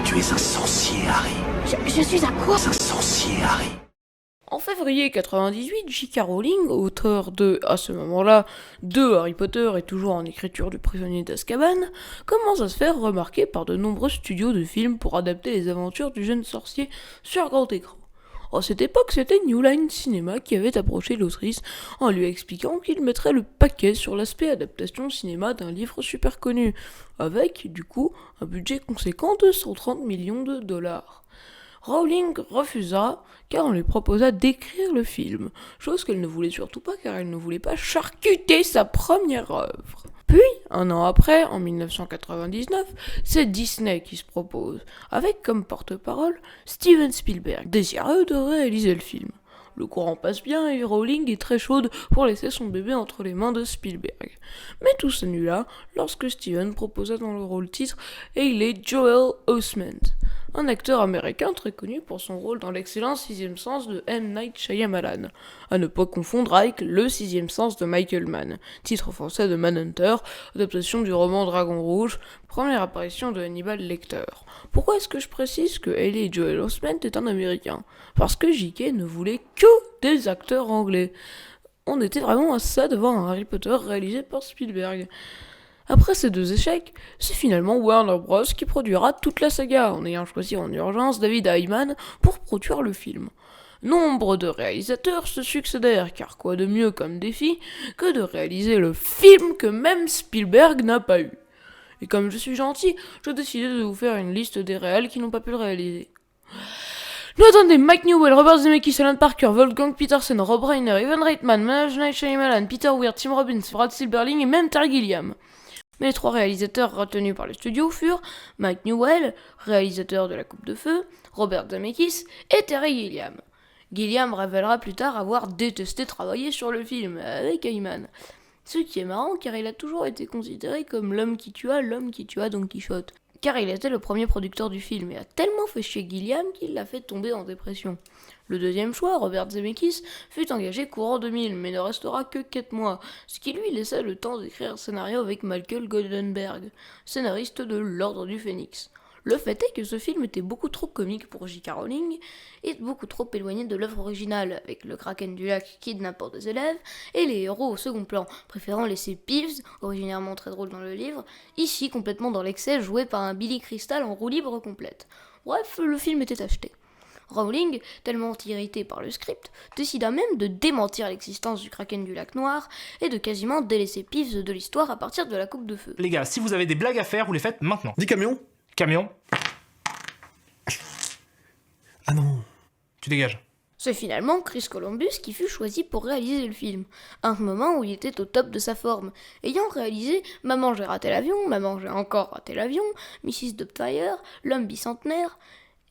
Tu es un sorcier, Harry. Je suis à quoi? Un sorcier, Harry. En février 98, J.K. Rowling, auteur à ce moment-là, de Harry Potter et toujours en écriture du prisonnier d'Azkaban, commence à se faire remarquer par de nombreux studios de films pour adapter les aventures du jeune sorcier sur grand écran. À cette époque, c'était New Line Cinema qui avait approché l'autrice en lui expliquant qu'il mettrait le paquet sur l'aspect adaptation cinéma d'un livre super connu, avec, du coup, un budget conséquent de 130 millions de dollars. Rowling refusa car on lui proposa d'écrire le film, chose qu'elle ne voulait surtout pas car elle ne voulait pas charcuter sa première œuvre. Puis, un an après, en 1999, c'est Disney qui se propose, avec comme porte-parole Steven Spielberg, désireux de réaliser le film. Le courant passe bien et Rowling est très chaude pour laisser son bébé entre les mains de Spielberg. Mais tout s'annula lorsque Steven proposa dans le rôle titre Haley Joel Osment, un acteur américain très connu pour son rôle dans l'excellent Sixième Sens de M. Night Shyamalan, à ne pas confondre avec Le Sixième Sens de Michael Mann, titre français de Manhunter, adaptation du roman Dragon Rouge, première apparition de Hannibal Lecter. Pourquoi est-ce que je précise que Haley Joel Osment est un américain? Parce que J.K. ne voulait que des acteurs anglais. On était vraiment à ça de voir un Harry Potter réalisé par Spielberg. Après ces deux échecs, c'est finalement Warner Bros. Qui produira toute la saga, en ayant choisi en urgence David Hayman pour produire le film. Nombre de réalisateurs se succédèrent, car quoi de mieux comme défi que de réaliser le film que même Spielberg n'a pas eu. Et comme je suis gentil, j'ai décidé de vous faire une liste des réals qui n'ont pas pu le réaliser. Nous attendons Mike Newell, Robert Zemeckis, Alan Parker, Wolfgang Petersen, Rob Reiner, Evan Reitman, M. Night Shyamalan, Peter Weir, Tim Robbins, Brad Silberling et même Terry Gilliam. Mais les trois réalisateurs retenus par le studio furent Mike Newell, réalisateur de La Coupe de Feu, Robert Zemeckis et Terry Gilliam. Gilliam révélera plus tard avoir détesté travailler sur le film avec Hayman. Ce qui est marrant car il a toujours été considéré comme l'homme qui tua Don Quichotte. Car il était le premier producteur du film et a tellement fait chier Gilliam qu'il l'a fait tomber en dépression. Le deuxième choix, Robert Zemeckis, fut engagé courant 2000 mais ne restera que 4 mois, ce qui lui laissa le temps d'écrire un scénario avec Michael Goldenberg, scénariste de L'Ordre du Phénix. Le fait est que ce film était beaucoup trop comique pour J.K. Rowling et beaucoup trop éloigné de l'œuvre originale, avec le Kraken du lac kidnappant des élèves et les héros au second plan, préférant laisser Peeves, originairement très drôle dans le livre, ici complètement dans l'excès joué par un Billy Crystal en roue libre complète. Bref, le film était acheté. Rowling, tellement irritée par le script, décida même de démentir l'existence du Kraken du lac noir et de quasiment délaisser Peeves de l'histoire à partir de la Coupe de Feu. Les gars, si vous avez des blagues à faire, vous les faites maintenant. Dis camion. Camion, Ah non. tu dégages. C'est finalement Chris Columbus qui fut choisi pour réaliser le film, à un moment où il était au top de sa forme, ayant réalisé Maman j'ai raté l'avion, Maman j'ai encore raté l'avion, Mrs. Doubtfire, L'homme bicentenaire,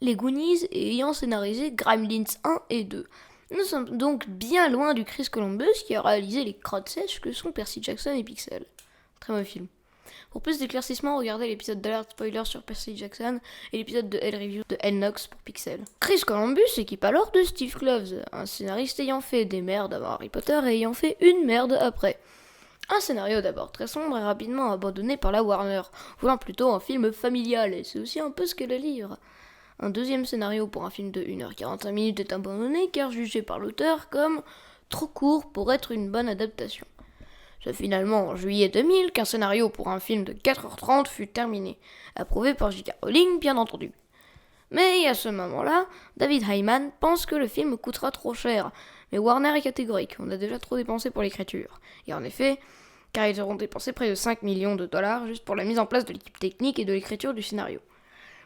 Les Goonies et ayant scénarisé Gremlins 1 et 2. Nous sommes donc bien loin du Chris Columbus qui a réalisé les crottes sèches que sont Percy Jackson et Pixel. Très mauvais film. Pour plus d'éclaircissement, regardez l'épisode d'Alert Spoiler sur Percy Jackson et l'épisode de Hell Review de Hell Knox pour Pixel. Chris Columbus s'équipe alors de Steve Kloves, un scénariste ayant fait des merdes avant Harry Potter et ayant fait une merde après. Un scénario d'abord très sombre et rapidement abandonné par la Warner, voulant plutôt un film familial, et c'est aussi un peu ce qu'est le livre. Un deuxième scénario pour un film de 1h45 est abandonné car jugé par l'auteur comme trop court pour être une bonne adaptation. C'est finalement en juillet 2000 qu'un scénario pour un film de 4h30 fut terminé, approuvé par J.K. Rowling bien entendu. Mais à ce moment-là, David Hayman pense que le film coûtera trop cher, mais Warner est catégorique, on a déjà trop dépensé pour l'écriture. Et en effet, car ils auront dépensé près de 5 millions de dollars juste pour la mise en place de l'équipe technique et de l'écriture du scénario.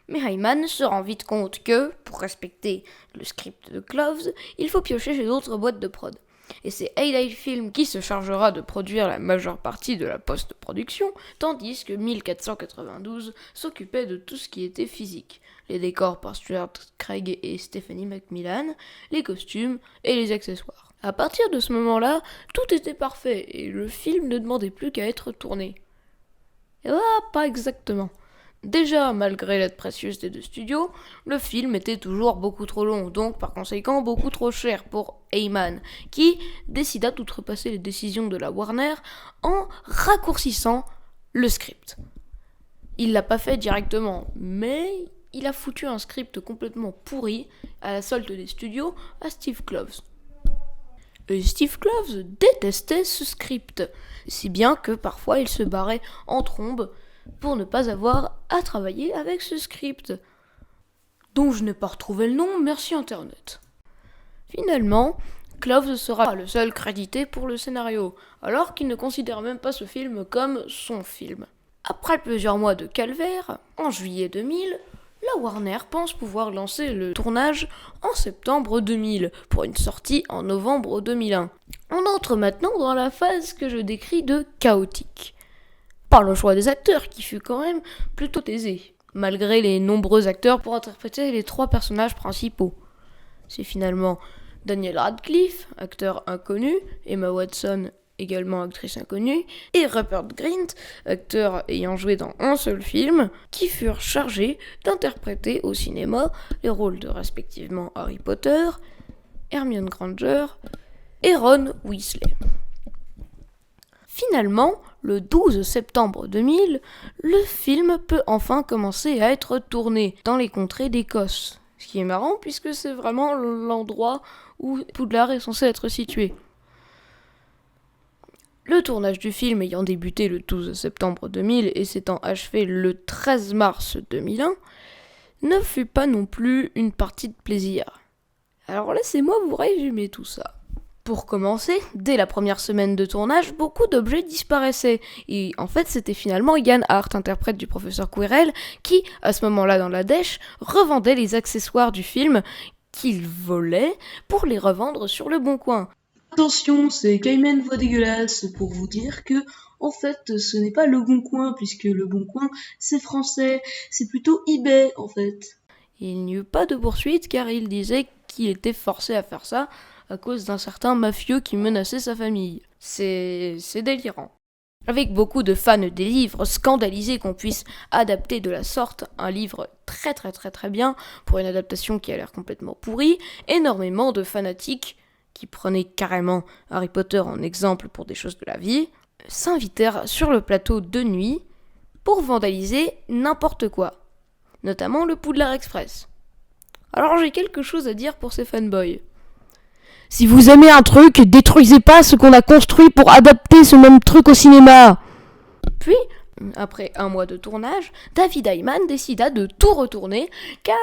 Mais Hayman se rend vite compte que, pour respecter le script de Kloves, il faut piocher chez d'autres boîtes de prod. Et c'est Haley Film qui se chargera de produire la majeure partie de la post-production, tandis que 1492 s'occupait de tout ce qui était physique. Les décors par Stuart Craig et Stephanie McMillan, les costumes et les accessoires. À partir de ce moment-là, tout était parfait et le film ne demandait plus qu'à être tourné. Et voilà, pas exactement. Déjà, malgré l'aide précieuse des deux studios, le film était toujours beaucoup trop long, donc par conséquent beaucoup trop cher pour Hayman, qui décida d'outrepasser les décisions de la Warner en raccourcissant le script. Il l'a pas fait directement, mais il a foutu un script complètement pourri à la solde des studios à Steve Kloves. Et Steve Kloves détestait ce script, si bien que parfois il se barrait en trombe pour ne pas avoir à travailler avec ce script, dont je n'ai pas retrouvé le nom, merci Internet. Finalement, Kloves sera le seul crédité pour le scénario, alors qu'il ne considère même pas ce film comme son film. Après plusieurs mois de calvaire, en juillet 2000, la Warner pense pouvoir lancer le tournage en septembre 2000 pour une sortie en novembre 2001. On entre maintenant dans la phase que je décris de chaotique. Par le choix des acteurs qui fut quand même plutôt aisé, malgré les nombreux acteurs pour interpréter les 3 personnages principaux. C'est finalement Daniel Radcliffe, acteur inconnu, Emma Watson, également actrice inconnue, et Rupert Grint, acteur ayant joué dans un seul film, qui furent chargés d'interpréter au cinéma les rôles de respectivement Harry Potter, Hermione Granger et Ron Weasley. Finalement, le 12 septembre 2000, le film peut enfin commencer à être tourné dans les contrées d'Écosse. Ce qui est marrant puisque c'est vraiment l'endroit où Poudlard est censé être situé. Le tournage du film ayant débuté le 12 septembre 2000 et s'étant achevé le 13 mars 2001, ne fut pas non plus une partie de plaisir. Alors laissez-moi vous résumer tout ça. Pour commencer, dès la première semaine de tournage, beaucoup d'objets disparaissaient. Et en fait, c'était finalement Yann Hart, interprète du professeur Quirrell, qui, à ce moment-là dans la dèche, revendait les accessoires du film qu'il volait pour les revendre sur le Bon Coin. Attention, c'est Cayman Voix Dégueulasse pour vous dire que, en fait, ce n'est pas Le Bon Coin, puisque Le Bon Coin, c'est français, c'est plutôt eBay, en fait. Il n'y eut pas de poursuite car il disait qu'il était forcé à faire ça à cause d'un certain mafieux qui menaçait sa famille. C'est délirant. Avec beaucoup de fans des livres scandalisés qu'on puisse adapter de la sorte un livre très bien pour une adaptation qui a l'air complètement pourrie, énormément de fanatiques qui prenaient carrément Harry Potter en exemple pour des choses de la vie, s'invitèrent sur le plateau de nuit pour vandaliser n'importe quoi, notamment le Poudlard Express. Alors j'ai quelque chose à dire pour ces fanboys. Si vous aimez un truc, détruisez pas ce qu'on a construit pour adapter ce même truc au cinéma. Puis, après un mois de tournage, David Ayman décida de tout retourner car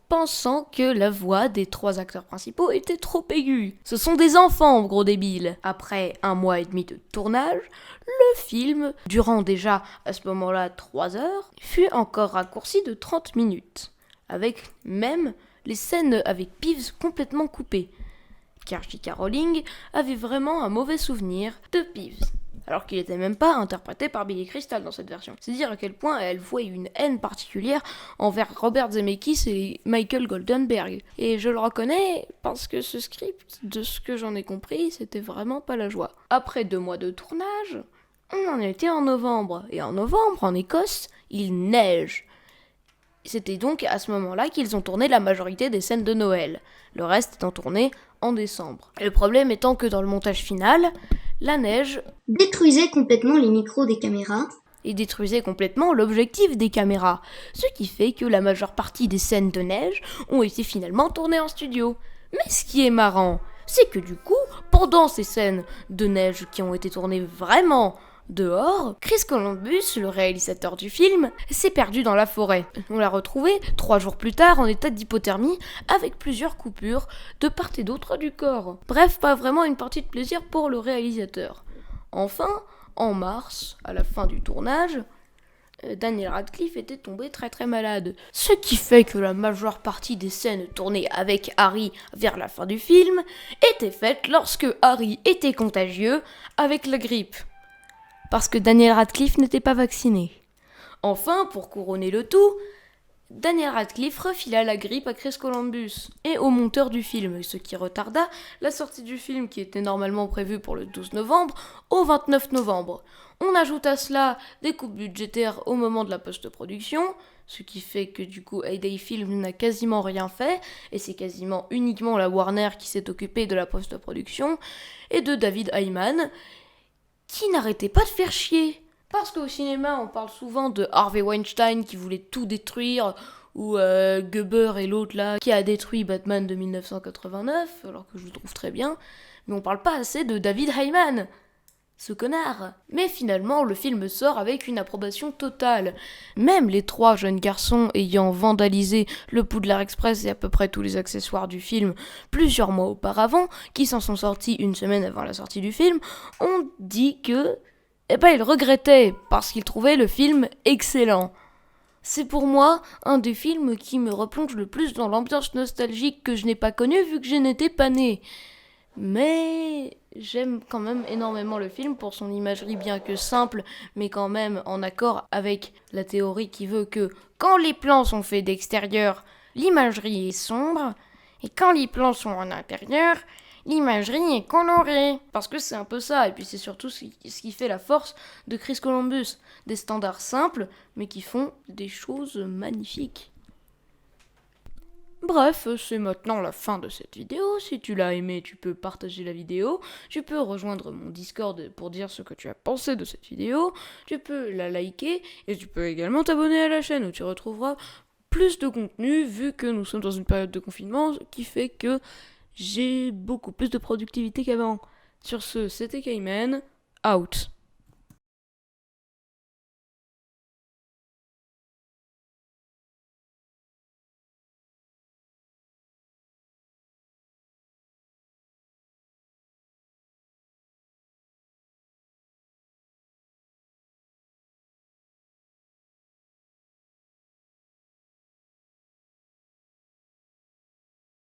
pensant que la voix des 3 acteurs principaux était trop aiguë. Ce sont des enfants, gros débiles. Après un mois et demi de tournage, le film, durant déjà à ce moment-là 3 heures, fut encore raccourci de 30 minutes, avec même les scènes avec Peeves complètement coupées. Car J.K. Rowling avait vraiment un mauvais souvenir de Peeves, alors qu'il n'était même pas interprété par Billy Crystal dans cette version. C'est dire à quel point elle vouait une haine particulière envers Robert Zemeckis et Michael Goldenberg. Et je le reconnais parce que ce script, de ce que j'en ai compris, c'était vraiment pas la joie. Après 2 mois de tournage, on en était en novembre. Et en novembre, en Écosse, il neige. C'était donc à ce moment-là qu'ils ont tourné la majorité des scènes de Noël, le reste étant tourné en décembre. Le problème étant que dans le montage final, la neige détruisait complètement les micros des caméras et détruisait complètement l'objectif des caméras, ce qui fait que la majeure partie des scènes de neige ont été finalement tournées en studio. Mais ce qui est marrant, c'est que du coup, pendant ces scènes de neige qui ont été tournées vraiment dehors, Chris Columbus, le réalisateur du film, s'est perdu dans la forêt. On l'a retrouvé 3 jours plus tard en état d'hypothermie avec plusieurs coupures de part et d'autre du corps. Bref, pas vraiment une partie de plaisir pour le réalisateur. Enfin, en mars, à la fin du tournage, Daniel Radcliffe était tombé très malade. Ce qui fait que la majeure partie des scènes tournées avec Harry vers la fin du film étaient faites lorsque Harry était contagieux avec la grippe. Parce que Daniel Radcliffe n'était pas vacciné. Enfin, pour couronner le tout, Daniel Radcliffe refila la grippe à Chris Columbus et au monteur du film, ce qui retarda la sortie du film qui était normalement prévue pour le 12 novembre au 29 novembre. On ajoute à cela des coupes budgétaires au moment de la post-production, ce qui fait que du coup Heyday Film n'a quasiment rien fait, et c'est quasiment uniquement la Warner qui s'est occupée de la post-production, et de David Ayman, qui n'arrêtait pas de faire chier. Parce qu'au cinéma, on parle souvent de Harvey Weinstein qui voulait tout détruire, où Goebbels et l'autre là qui a détruit Batman de 1989, alors que je le trouve très bien, mais on parle pas assez de David Heyman, ce connard. Mais finalement, le film sort avec une approbation totale. Même les 3 jeunes garçons ayant vandalisé le Poudlard Express et à peu près tous les accessoires du film plusieurs mois auparavant, qui s'en sont sortis une semaine avant la sortie du film, ont dit que ils regrettaient parce qu'ils trouvaient le film excellent. C'est pour moi un des films qui me replonge le plus dans l'ambiance nostalgique que je n'ai pas connue vu que je n'étais pas née. Mais j'aime quand même énormément le film pour son imagerie bien que simple, mais quand même en accord avec la théorie qui veut que quand les plans sont faits d'extérieur, l'imagerie est sombre, et quand les plans sont en intérieur, l'imagerie est colorée. Parce que c'est un peu ça, et puis c'est surtout ce qui fait la force de Chris Columbus. Des standards simples, mais qui font des choses magnifiques. Bref, c'est maintenant la fin de cette vidéo. Si tu l'as aimé, tu peux partager la vidéo. Tu peux rejoindre mon Discord pour dire ce que tu as pensé de cette vidéo. Tu peux la liker et tu peux également t'abonner à la chaîne où tu retrouveras plus de contenu vu que nous sommes dans une période de confinement qui fait que j'ai beaucoup plus de productivité qu'avant. Sur ce, c'était Cayman, out.